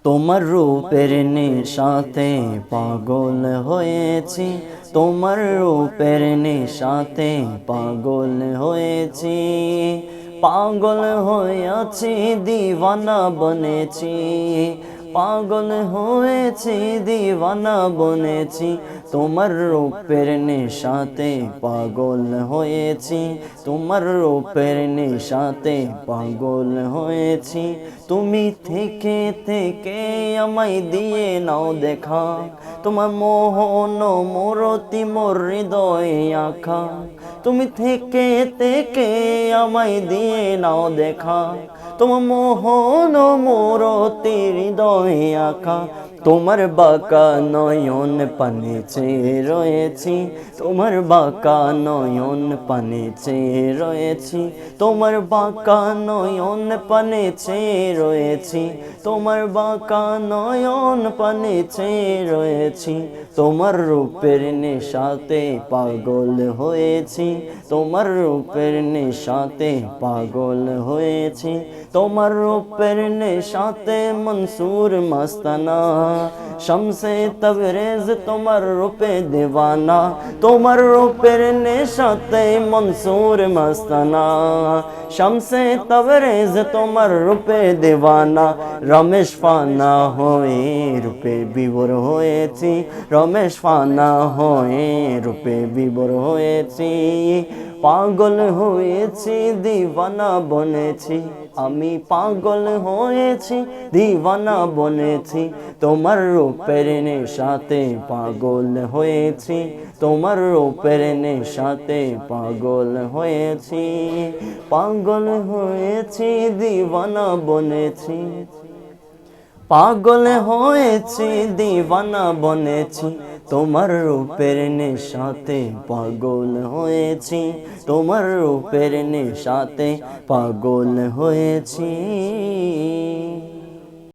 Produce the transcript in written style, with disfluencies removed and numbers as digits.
তোমার রূপের নেশাতে পাগল হয়েছি, তোমার রূপের নেশাতে পাগল হয়েছি। পাগল হয়েছি দিওয়ানা বনেছি, পাগল হয়েছি দিওয়ানা বনেছি। তোমার রূপের নেশাতে পাগল হয়েছি, তোমার রূপের নেশাতে পাগল হয়েছি। তুমি থেকে থেকে আমায় দিয়ে নাও দেখা, তোমার মোহন মূরতি মোর হৃদয়ে আঁকা। তুমি থেকে থেকে আমায় দিয়ে নাও দেখা, তোমার মোহন মূরতি হৃদয়ে আঁকা। তোমার বাঁকা নয়ন পানে চেয়ে রয়েছি, তোমার বাঁকা নয়ন পানে চেয়ে রয়েছি, তোমার বাঁকা নয়ন পানে চেয়ে রয়েছি, তোমার বাঁকা নয়ন পানে চেয়ে রয়েছি। তোমার রূপের নেশাতে পাগল হয়েছি, তোমার রূপের নেশাতে পাগল হয়েছি। তোমার রূপের নেশাতে মনসুর মস্তানা, শমসে তবরেজ তোমার রূপে দিওয়ানা। তোমার রূপের নেশাতে মনসুর মস্তানা, শমসে তবরেজ তোমার রূপে দিওয়ানা। রমেশ ফানা হয়ে রূপে বিভোর হয়েছি, রমেশ ফানা হয়ে রূপে বিভোর হয়েছি। পাগল হয়েছি দিওয়ানা বনেছি, আমি পাগল হয়েছি দিওয়ানা বনেছি। তোমার রূপের নেশাতে পাগল হয়েছি, তোমার রূপের নেশাতে পাগল হয়েছি। পাগল হয়েছি দিওয়ানা বনেছি, পাগল হয়েছি দিওয়ানা বনেছি। তোমার রূপের নেশাতে পাগল হয়েছি, তোমার রূপের নেশাতে পাগল হয়েছি।